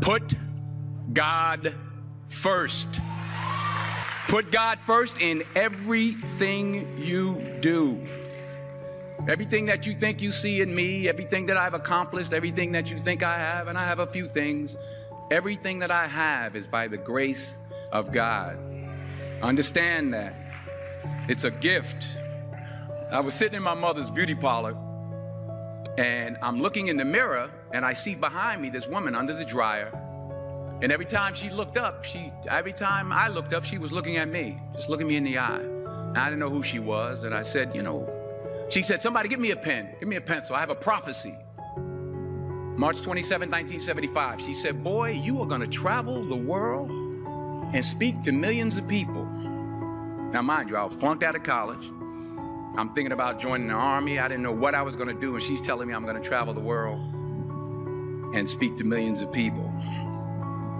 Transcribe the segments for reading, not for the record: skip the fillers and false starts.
Put God first. Put God first in everything you do. Everything that you think you see in me, everything that I've accomplished, everything that you think I have, and I have a few things, everything that I have is by the grace of God. Understand that. It's a gift. I was sitting in my mother's beauty parlor, and I'm looking in the mirror, and I see behind me this woman under the dryer. And every time she looked up, every time I looked up, she was looking at me, just looking me in the eye. And I didn't know who she was, and I said, she said, somebody give me a pen, give me a pencil. I have a prophecy. March 27, 1975. She said, boy, you are going to travel the world and speak to millions of people. Now, mind you, I was flunked out of college. I'm thinking about joining the army. I didn't know what I was going to do, and she's telling me I'm going to travel the world and speak to millions of people.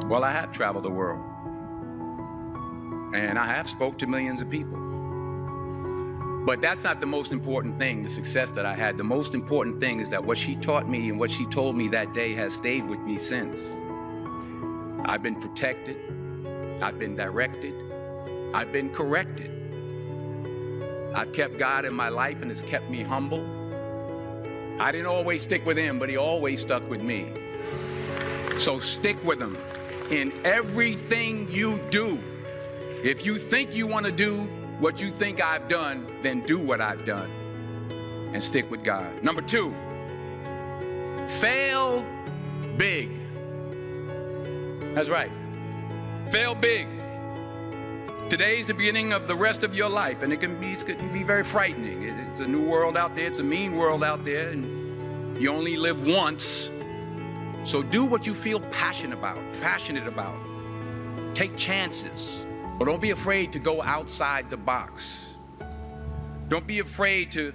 Well, I have traveled the world, and I have spoke to millions of people. But that's not the most important thing, the success that I had. The most important thing is that what she taught me and what she told me that day has stayed with me since. I've been protected. I've been directed. I've been corrected. I've kept God in my life, and it's kept me humble. I didn't always stick with him, but he always stuck with me. So stick with him in everything you do. If you think you want to do what you think I've done, then do what I've done and stick with God. Number 2, fail big. That's right. Fail big. Today's the beginning of the rest of your life, and it can be very frightening. It's a new world out there. It's a mean world out there, and you only live once. So do what you feel passionate about. Take chances, but don't be afraid to go outside the box. Don't be afraid to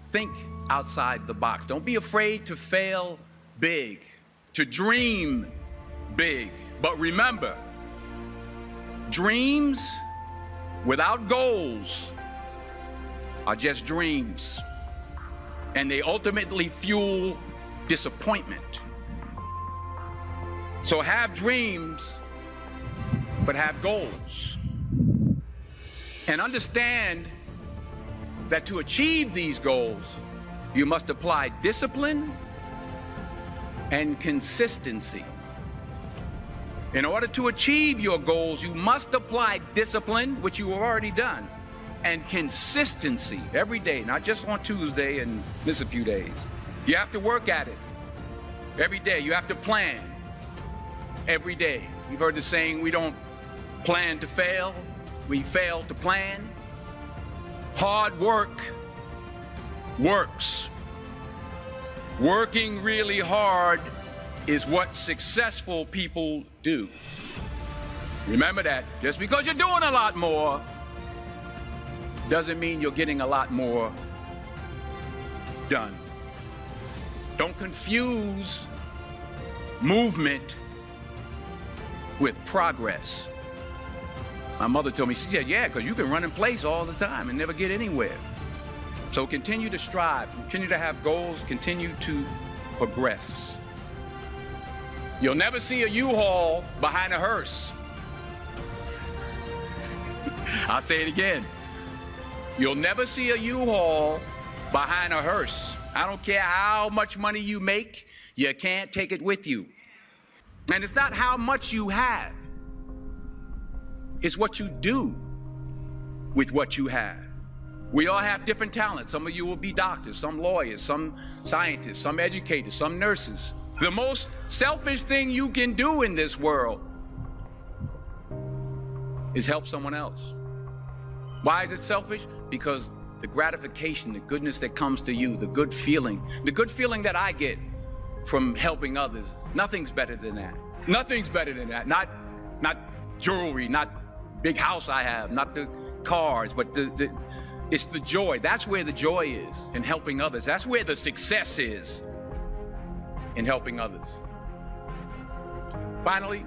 think outside the box. Don't be afraid to fail big, to dream big. But remember, dreams without goals are just dreams, and they ultimately fuel disappointment. So have dreams, but have goals. And understand that to achieve these goals, you must apply discipline and consistency. In order to achieve your goals, you must apply discipline, which you have already done, and consistency every day, not just on Tuesday and miss a few days. You have to work at it every day. You have to plan every day. You've heard the saying, we don't plan to fail, we fail to plan. Hard work works. Working really hard is what successful people do. Remember that. Just because you're doing a lot more doesn't mean you're getting a lot more done. Don't confuse movement with progress. My mother told me, she said, yeah, because you can run in place all the time and never get anywhere. So continue to strive, continue to have goals, continue to progress. You'll never see a U-Haul behind a hearse. I'll say it again. You'll never see a U-Haul behind a hearse. I don't care how much money you make, you can't take it with you. And it's not how much you have. It's what you do with what you have. We all have different talents. Some of you will be doctors, some lawyers, some scientists, some educators, some nurses. The most selfish thing you can do in this world is help someone else. Why is it selfish? Because the gratification, the goodness that comes to you, the good feeling that I get from helping others, nothing's better than that. Nothing's better than that. Not jewelry, not big house I have, not the cars, but it's the joy. That's where the joy is, in helping others. That's where the success is, in helping others. Finally,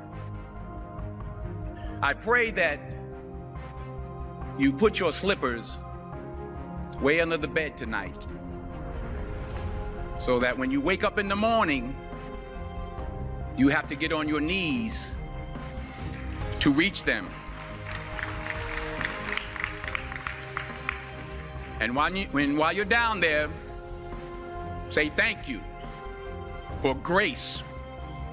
I pray that you put your slippers way under the bed tonight, so that when you wake up in the morning, You have to get on your knees to reach them. And while you're down there, say thank you for grace.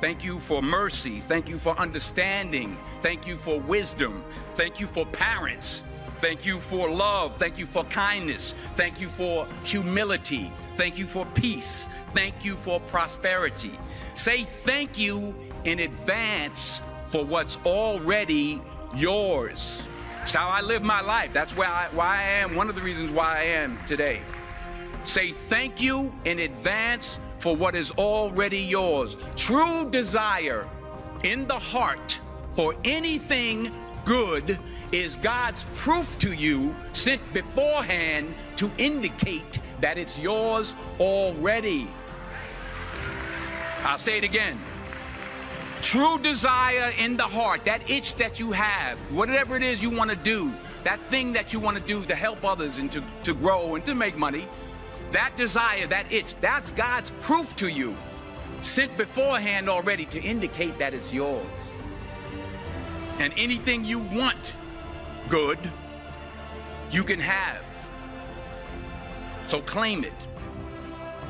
Thank you for mercy. Thank you for understanding. Thank you for wisdom. Thank you for parents. Thank you for love. Thank you for kindness. Thank you for humility. Thank you for peace. Thank you for prosperity. Say thank you in advance for what's already yours. It's how I live my life. That's why I am, one of the reasons why I am today. Say thank you in advance for what is already yours. True desire in the heart for anything good is God's proof to you, sent beforehand to indicate that it's yours already. I'll say it again. True desire in the heart, that itch that you have, whatever it is you want to do, that thing that you want to do to help others and to grow and to make money, that desire, that itch, that's God's proof to you, sent beforehand already to indicate that it's yours. And anything you want good, you can have. So claim it.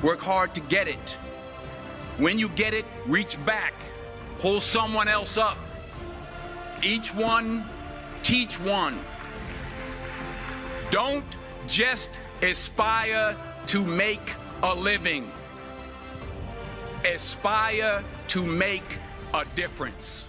Work hard to get it. When you get it, reach back. Pull someone else up. Each one, teach one. Don't just aspire to make a living. Aspire to make a difference.